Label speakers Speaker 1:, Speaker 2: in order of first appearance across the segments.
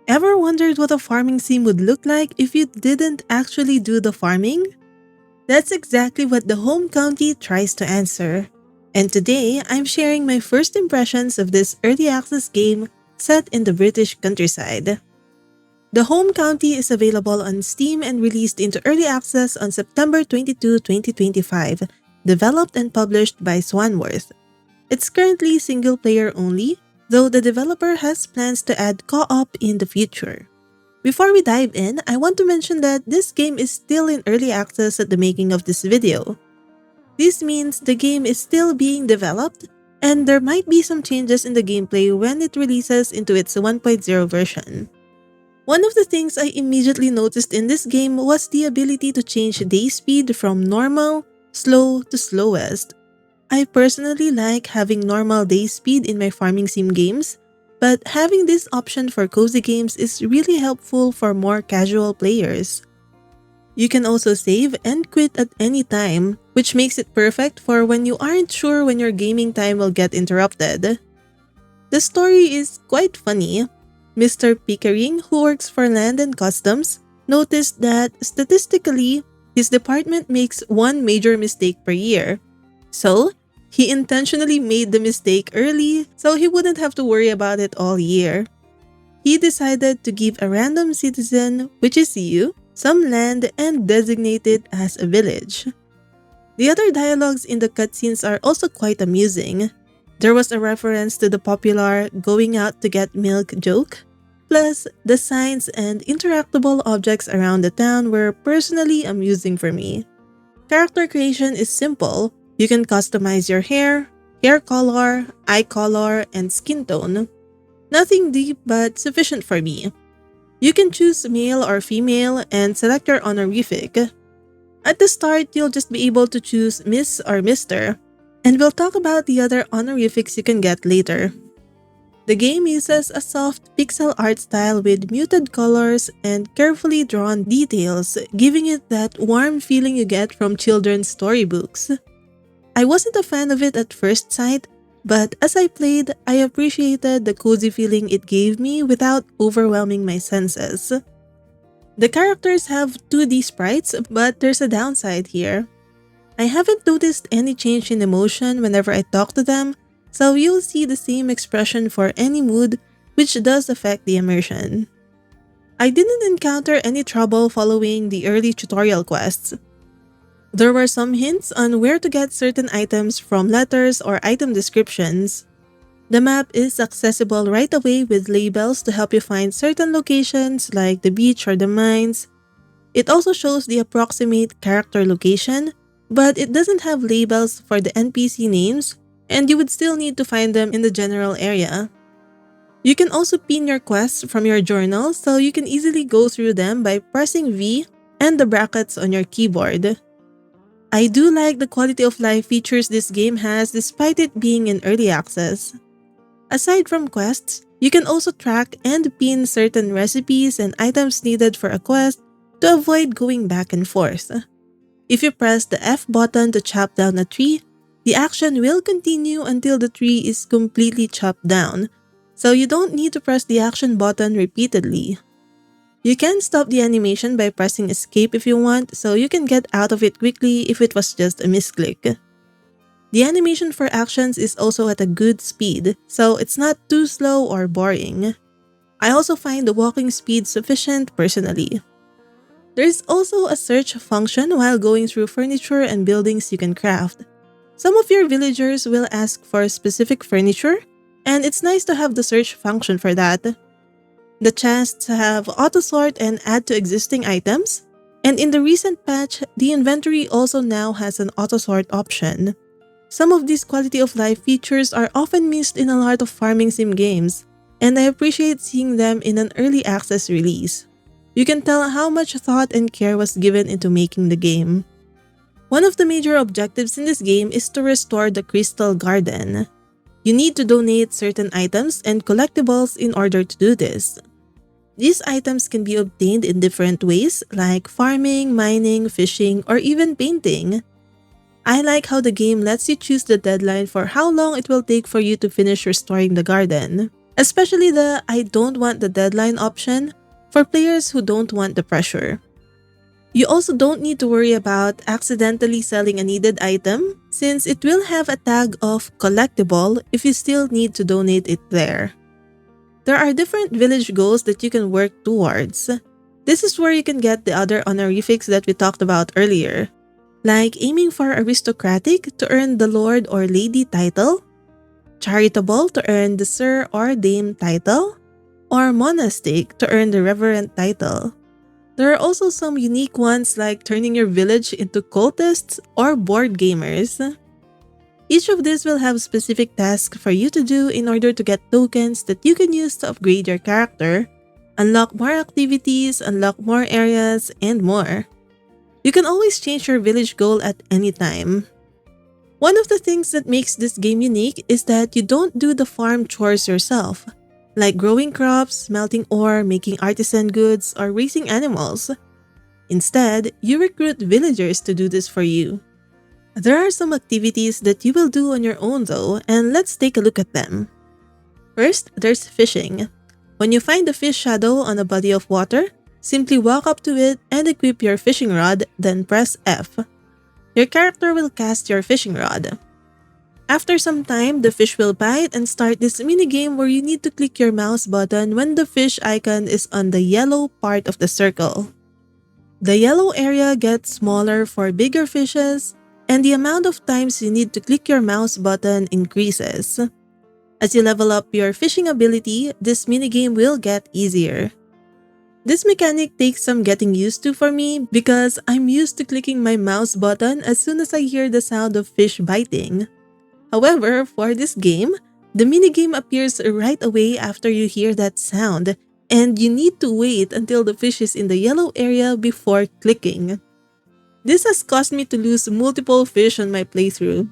Speaker 1: Ever wondered what a farming sim would look like if you didn't actually do the farming? That's exactly what the home county tries to answer. And today, I'm sharing my first impressions of this early access game set in the British countryside. The home county is available on Steam and released into early access on September 22, 2025, developed and published by Swanworth. It's currently single-player only, though the developer has plans to add co-op in the future. Before we dive in, I want to mention that this game is still in early access at the making of this video. This means the game is still being developed, and there might be some changes in the gameplay when it releases into its 1.0 version. One of the things I immediately noticed in this game was the ability to change day speed from normal, slow to slowest. I personally like having normal day speed in my farming sim games, but having this option for cozy games is really helpful for more casual players. You can also save and quit at any time, which makes it perfect for when you aren't sure when your gaming time will get interrupted. The story is quite funny. Mr. Pickering, who works for Land and Customs, noticed that statistically, his department makes one major mistake per year. So, he intentionally made the mistake early so he wouldn't have to worry about it all year. He decided to give a random citizen, which is you, some land and designate it as a village. The other dialogues in the cutscenes are also quite amusing. There was a reference to the popular going out to get milk joke. Plus, the signs and interactable objects around the town were personally amusing for me. Character creation is simple. You can customize your hair color, eye color, and skin tone. Nothing deep but sufficient for me. You can choose male or female and select your honorific. At the start, you'll just be able to choose Miss or Mr., and we'll talk about the other honorifics you can get later. The game uses a soft pixel art style with muted colors and carefully drawn details, giving it that warm feeling you get from children's storybooks. I wasn't a fan of it at first sight, but as I played, I appreciated the cozy feeling it gave me without overwhelming my senses. The characters have 2D sprites, but there's a downside here. I haven't noticed any change in emotion whenever I talk to them, so you'll see the same expression for any mood, which does affect the immersion. I didn't encounter any trouble following the early tutorial quests. There were some hints on where to get certain items from letters or item descriptions. The map is accessible right away with labels to help you find certain locations like the beach or the mines. It also shows the approximate character location, but it doesn't have labels for the NPC names, and you would still need to find them in the general area. You can also pin your quests from your journal so you can easily go through them by pressing V and the brackets on your keyboard. I do like the quality of life features this game has despite it being in early access. Aside from quests, you can also track and pin certain recipes and items needed for a quest to avoid going back and forth. If you press the F button to chop down a tree, the action will continue until the tree is completely chopped down, so you don't need to press the action button repeatedly. You can stop the animation by pressing escape if you want, so you can get out of it quickly if it was just a misclick. The animation for actions is also at a good speed, so it's not too slow or boring. I also find the walking speed sufficient personally. There's also a search function while going through furniture and buildings you can craft. Some of your villagers will ask for specific furniture, and it's nice to have the search function for that. The chests have auto-sort and add to existing items, and in the recent patch, the inventory also now has an auto-sort option. Some of these quality of life features are often missed in a lot of farming sim games, and I appreciate seeing them in an early access release. You can tell how much thought and care was given into making the game. One of the major objectives in this game is to restore the Crystal Garden. You need to donate certain items and collectibles in order to do this. These items can be obtained in different ways like farming, mining, fishing, or even painting. I like how the game lets you choose the deadline for how long it will take for you to finish restoring the garden. especially the I don't want the deadline option for players who don't want the pressure. You also don't need to worry about accidentally selling a needed item since it will have a tag of collectible if you still need to donate it there. There are different village goals that you can work towards. This is where you can get the other honorifics that we talked about earlier, like aiming for aristocratic to earn the lord or lady title, charitable to earn the sir or dame title, or monastic to earn the reverend title. There are also some unique ones like turning your village into cultists or board gamers. Each of these will have specific tasks for you to do in order to get tokens that you can use to upgrade your character, unlock more activities, unlock more areas, and more. You can always change your village goal at any time. One of the things that makes this game unique is that you don't do the farm chores yourself, like growing crops, smelting ore, making artisan goods, or raising animals. Instead, you recruit villagers to do this for you. There are some activities that you will do on your own though, and let's take a look at them. First, there's fishing. When you find a fish shadow on a body of water, simply walk up to it and equip your fishing rod, then press F. Your character will cast your fishing rod. After some time, the fish will bite and start this minigame where you need to click your mouse button when the fish icon is on the yellow part of the circle. The yellow area gets smaller for bigger fishes, and the amount of times you need to click your mouse button increases. As you level up your fishing ability, this minigame will get easier. This mechanic takes some getting used to for me because I'm used to clicking my mouse button as soon as I hear the sound of fish biting. However, for this game, the minigame appears right away after you hear that sound, and you need to wait until the fish is in the yellow area before clicking. This has caused me to lose multiple fish on my playthrough.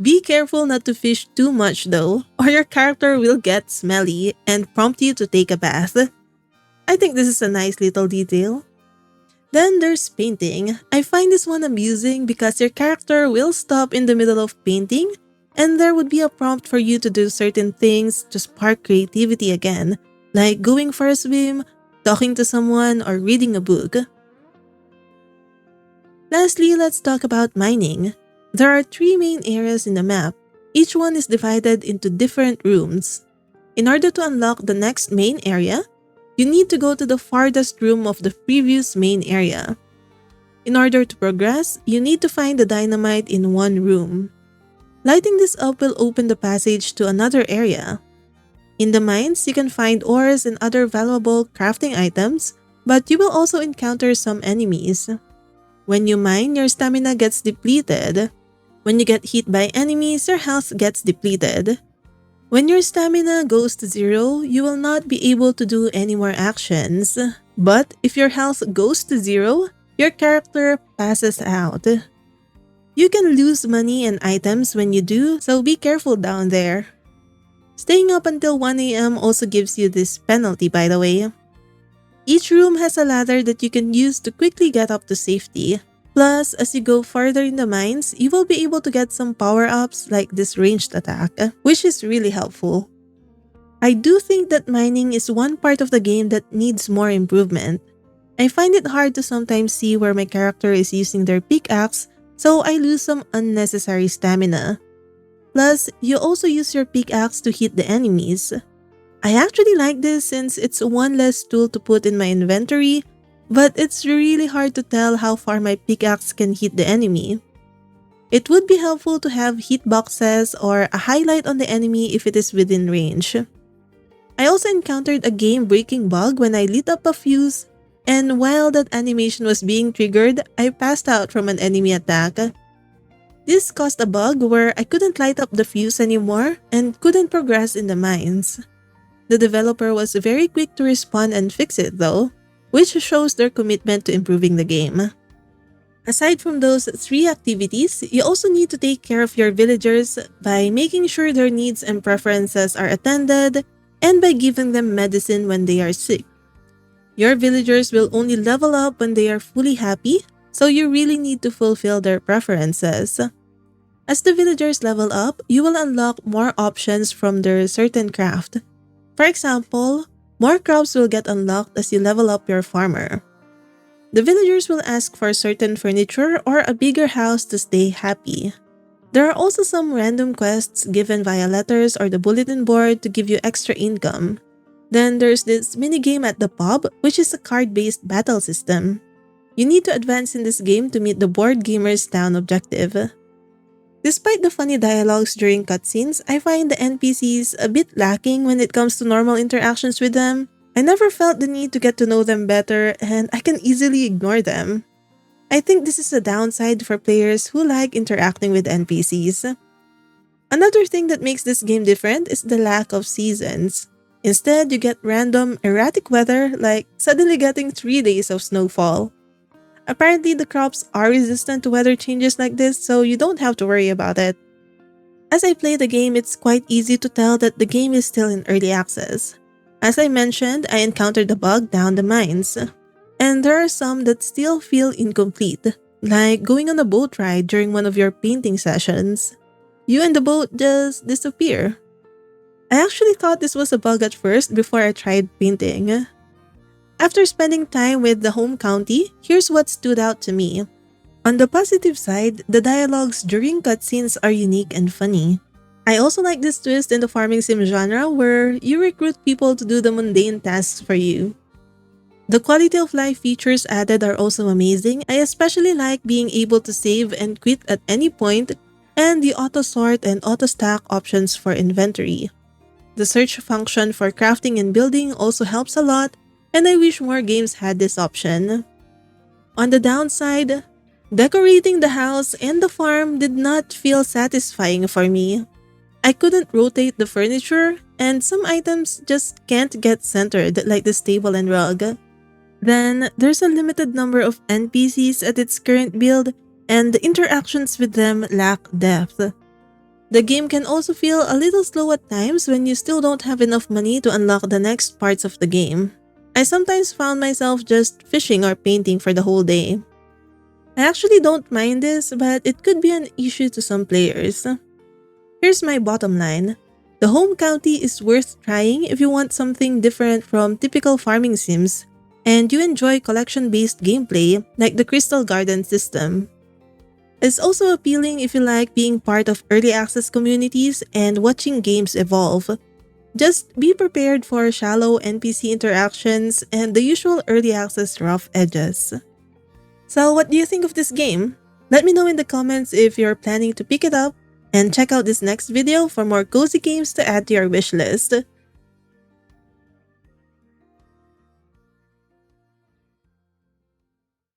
Speaker 1: Be careful not to fish too much though, or your character will get smelly and prompt you to take a bath. I think this is a nice little detail. Then there's painting. I find this one amusing because your character will stop in the middle of painting and there would be a prompt for you to do certain things to spark creativity again, like going for a swim, talking to someone, or reading a book. Lastly, let's talk about mining. There are 3 main areas in the map. Each one is divided into different rooms. In order to unlock the next main area, you need to go to the farthest room of the previous main area. In order to progress, you need to find the dynamite in one room. Lighting this up will open the passage to another area. In the mines, you can find ores and other valuable crafting items, but you will also encounter some enemies. When you mine, your stamina gets depleted. When you get hit by enemies, your health gets depleted. When your stamina goes to 0, you will not be able to do any more actions. But if your health goes to 0, your character passes out. You can lose money and items when you do, so be careful down there. Staying up until 1 AM also gives you this penalty, by the way. Each room has a ladder that you can use to quickly get up to safety. Plus, as you go further in the mines, you will be able to get some power-ups like this ranged attack, which is really helpful. I do think that mining is one part of the game that needs more improvement. I find it hard to sometimes see where my character is using their pickaxe, so I lose some unnecessary stamina. Plus, you also use your pickaxe to hit the enemies. I actually like this since it's one less tool to put in my inventory, but it's really hard to tell how far my pickaxe can hit the enemy. It would be helpful to have hitboxes or a highlight on the enemy if it is within range. I also encountered a game-breaking bug when I lit up a fuse, and while that animation was being triggered, I passed out from an enemy attack. This caused a bug where I couldn't light up the fuse anymore and couldn't progress in the mines. The developer was very quick to respond and fix it though, which shows their commitment to improving the game. Aside from those 3 activities, you also need to take care of your villagers by making sure their needs and preferences are attended and by giving them medicine when they are sick. Your villagers will only level up when they are fully happy, so you really need to fulfill their preferences. As the villagers level up, you will unlock more options from their certain craft. For example, more crops will get unlocked as you level up your farmer. The villagers will ask for certain furniture or a bigger house to stay happy. There are also some random quests given via letters or the bulletin board to give you extra income. Then there's this minigame at the pub, which is a card-based battle system. You need to advance in this game to meet the board gamer's town objective. Despite the funny dialogues during cutscenes, I find the NPCs a bit lacking when it comes to normal interactions with them. I never felt the need to get to know them better, and I can easily ignore them. I think this is a downside for players who like interacting with NPCs. Another thing that makes this game different is the lack of seasons. Instead, you get random, erratic weather like suddenly getting 3 days of snowfall. Apparently, the crops are resistant to weather changes like this, so you don't have to worry about it. As I play the game, it's quite easy to tell that the game is still in early access. As I mentioned, I encountered a bug down the mines. And there are some that still feel incomplete, like going on a boat ride during one of your painting sessions. You and the boat just disappear. I actually thought this was a bug at first before I tried painting. After spending time with the home county, here's what stood out to me. On the positive side, the dialogues during cutscenes are unique and funny. I also like this twist in the farming sim genre where you recruit people to do the mundane tasks for you. The quality of life features added are also amazing. I especially like being able to save and quit at any point, and the auto sort and auto stack options for inventory. The search function for crafting and building also helps a lot, and I wish more games had this option. On the downside, decorating the house and the farm did not feel satisfying for me. I couldn't rotate the furniture, and some items just can't get centered like this table and rug. Then, there's a limited number of NPCs at its current build, and the interactions with them lack depth. The game can also feel a little slow at times when you still don't have enough money to unlock the next parts of the game. I sometimes found myself just fishing or painting for the whole day. I actually don't mind this, but it could be an issue to some players. Here's my bottom line. The home county is worth trying if you want something different from typical farming sims, and you enjoy collection-based gameplay like the Crystal Garden system. It's also appealing if you like being part of early access communities and watching games evolve. Just be prepared for shallow NPC interactions and the usual early access rough edges. So what do you think of this game? Let me know in the comments if you're planning to pick it up, and check out this next video for more cozy games to add to your wishlist.